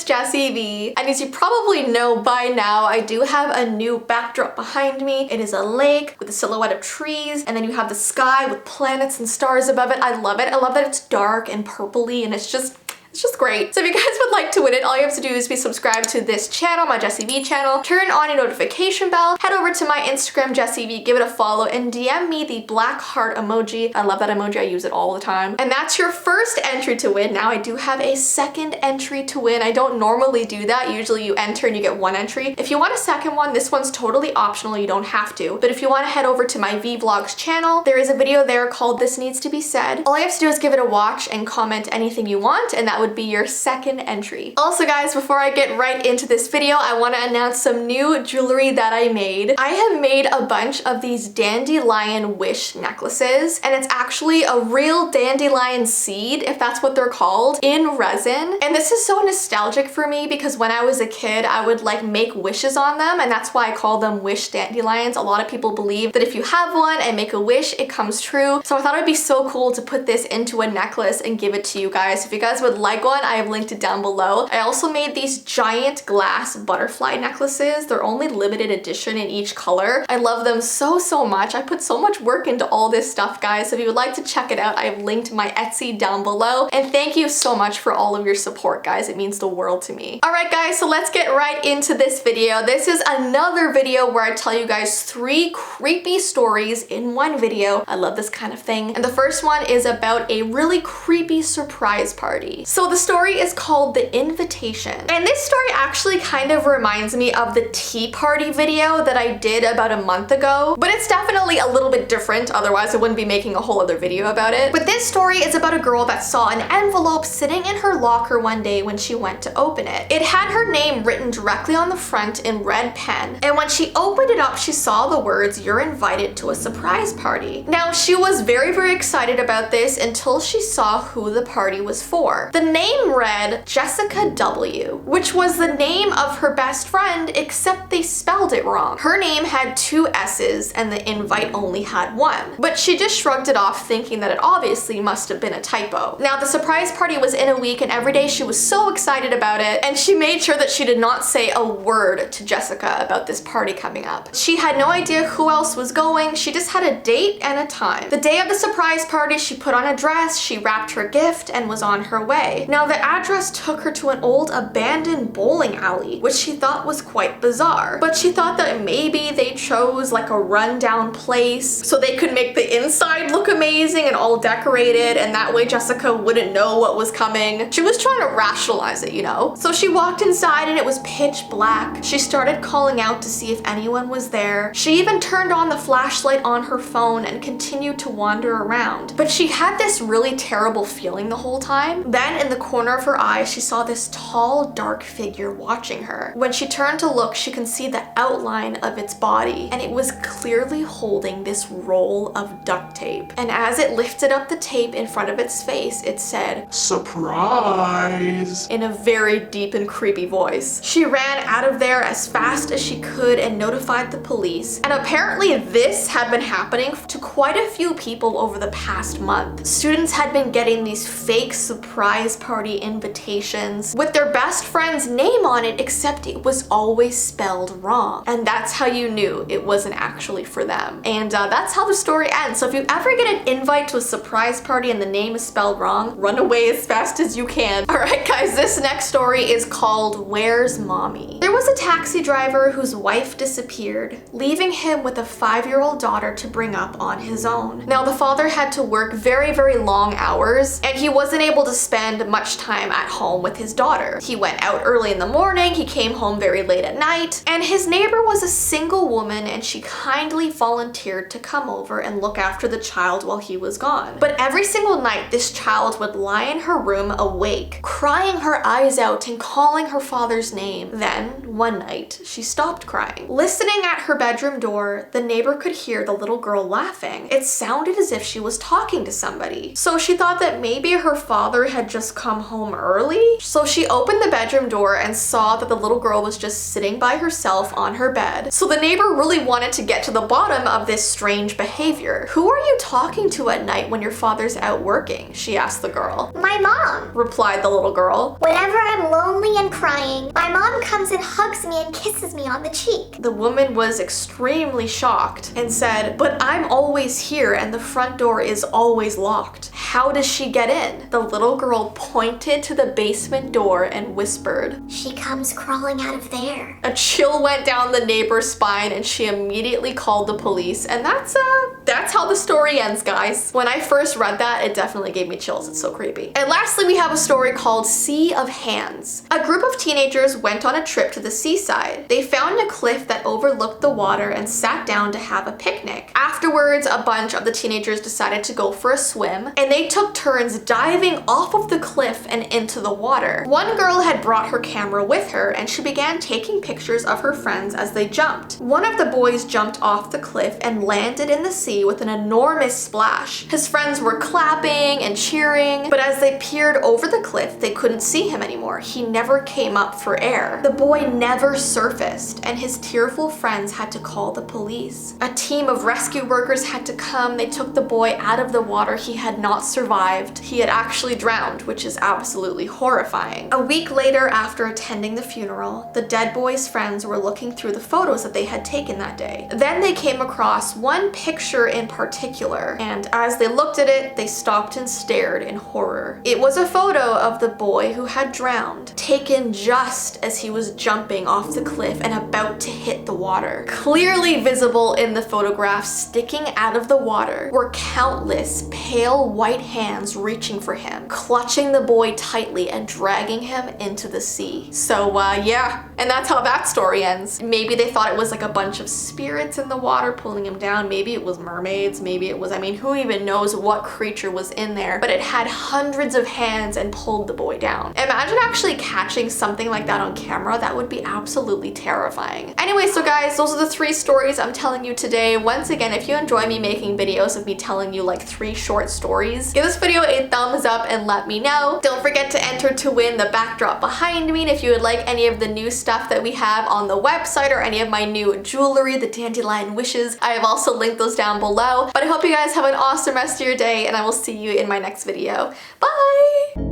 Jessii Vee, and as you probably know by now, I do have a new backdrop behind me. It is a lake with a silhouette of trees, and then you have the sky with planets and stars above it. I love it. I love that it's dark and purpley, and it's just great. So if you guys would like to win it, all you have to do is be subscribed to this channel, my Jessii Vee channel, turn on your notification bell, head over to my Instagram, Jessii Vee, give it a follow, and DM me the black heart emoji. I love that emoji, I use it all the time. And that's your first entry to win. Now I do have a second entry to win. I don't normally do that. Usually you enter and you get one entry. If you want a second one, this one's totally optional, you don't have to. But if you want to head over to my Vee Vlogs channel, there is a video there called This Needs to Be Said. All you have to do is give it a watch and comment anything you want, and that would be your second entry. Also guys, before I get right into this video, I want to announce some new jewelry that I made. I have made a bunch of these dandelion wish necklaces, and it's actually a real dandelion seed, if that's what they're called, in resin. And this is so nostalgic for me because when I was a kid, I would like make wishes on them, and that's why I call them wish dandelions. A lot of people believe that if you have one and make a wish, it comes true. So I thought it'd be so cool to put this into a necklace and give it to you guys. If you guys would like one, I have linked it down below. I also made these giant glass butterfly necklaces. They're only limited edition in each color. I love them so much. I put so much work into all this stuff, guys. So if you would like to check it out, I have linked my Etsy down below. And thank you so much for all of your support, guys. It means the world to me. All right, guys, so let's get right into this video. This is another video where I tell you guys 3 creepy stories in one video. I love this kind of thing. And the first one is about a really creepy surprise party. So the story is called The Invitation. And this story actually kind of reminds me of the tea party video that I did about a month ago, but it's definitely a little bit different, otherwise I wouldn't be making a whole other video about it. But this story is about a girl that saw an envelope sitting in her locker one day when she went to open it. It had her name written directly on the front in red pen, and when she opened it up, she saw the words, "You're invited to a surprise party." Now, she was very excited about this until she saw who the party was for. The name read Jessica W, which was the name of her best friend, except they spelled it wrong. Her name had 2 S's and the invite only had 1. But she just shrugged it off, thinking that it obviously must have been a typo. Now, the surprise party was in a week, and every day she was so excited about it, and she made sure that she did not say a word to Jessica about this party coming up. She had no idea who else was going. She just had a date and a time. The day of the surprise party, she put on a dress, she wrapped her gift, and was on her way. Now, the address took her to an old abandoned bowling alley, which she thought was quite bizarre. But she thought that maybe they chose like a rundown place so they could make the inside look amazing and all decorated, and that way Jessica wouldn't know what was coming. She was trying to rationalize it, you know? So she walked inside and it was pitch black. She started calling out to see if anyone was there. She even turned on the flashlight on her phone and continued to wander around. But she had this really terrible feeling the whole time. Then in the corner of her eye, she saw this tall, dark figure watching her. When she turned to look, she could see the outline of its body, and it was clearly holding this roll of duct tape. And as it lifted up the tape in front of its face, it said, "Surprise," in a very deep and creepy voice. She ran out of there as fast as she could and notified the police. And apparently this had been happening to quite a few people over the past month. Students had been getting these fake surprise party invitations with their best friend's name on it, except it was always spelled wrong. And that's how you knew it wasn't actually for them. And that's how the story ends. So if you ever get an invite to a surprise party and the name is spelled wrong, run away as fast as you can. All right, guys, this next story is called Where's Mommy? There was a taxi driver whose wife disappeared, leaving him with a 5-year-old daughter to bring up on his own. Now, the father had to work very long hours, and he wasn't able to spend much time at home with his daughter. He went out early in the morning, he came home very late at night, and his neighbor was a single woman, and she kindly volunteered to come over and look after the child while he was gone. But every single night, this child would lie in her room awake, crying her eyes out and calling her father's name. Then, one night, she stopped crying. Listening at her bedroom door, the neighbor could hear the little girl laughing. It sounded as if she was talking to somebody. So she thought that maybe her father had just come home early. So she opened the bedroom door and saw that the little girl was just sitting by herself on her bed. So the neighbor really wanted to get to the bottom of this strange behavior. "Who are you talking to at night when your father's out working?" she asked the girl. "My mom," replied the little girl. "Whenever I'm lonely and crying morning, my mom comes and hugs me and kisses me on the cheek. The woman was extremely shocked and said, "But I'm always here and the front door is always locked. How does she get in?" The little girl pointed to the basement door and whispered, "She comes crawling out of there." A chill went down the neighbor's spine and she immediately called the police, and that's how the story ends, guys. When I first read that, it definitely gave me chills. It's so creepy. And lastly, we have a story called Sea of Hands. A group of teenagers went on a trip to the seaside. They found a cliff that overlooked the water and sat down to have a picnic. Afterwards, a bunch of the teenagers decided to go for a swim, and they took turns diving off of the cliff and into the water. One girl had brought her camera with her, and she began taking pictures of her friends as they jumped. One of the boys jumped off the cliff and landed in the sea with an enormous splash. His friends were clapping and cheering, but as they peered over the cliff, they couldn't see him anymore. He never came up for air. The boy never surfaced, and his tearful friends had to call the police. A team of rescue workers had to come. They took the boy out of the water. He had not survived. He had actually drowned, which is absolutely horrifying. A week later, after attending the funeral, the dead boy's friends were looking through the photos that they had taken that day. Then they came across one picture in particular, and as they looked at it, they stopped and stared in horror. It was a photo of the boy who had drowned, taken just as he was jumping off the cliff and about to hit the water. Clearly visible in the photograph, sticking out of the water, were countless pale white hands reaching for him, clutching the boy tightly and dragging him into the sea. So yeah, and that's how that story ends. Maybe they thought it was like a bunch of spirits in the water pulling him down. Maybe it was mermaids. Maybe it was, I mean, who even knows what creature was in there, but it had hundreds of hands and pulled the boy down. Imagine actually catching something like that on camera. That would be absolutely terrifying. Anyway, so guys, those are the 3 stories I'm telling you today. Once again, if you enjoy me making videos of me telling you like 3 short stories, give this video a thumbs up and let me know. Don't forget to enter to win the backdrop behind me. And if you would like any of the new stuff that we have on the website or any of my new jewelry, the dandelion wishes, I have also linked those down below. But I hope you guys have an awesome rest of your day, and I will see you in my next video. Bye!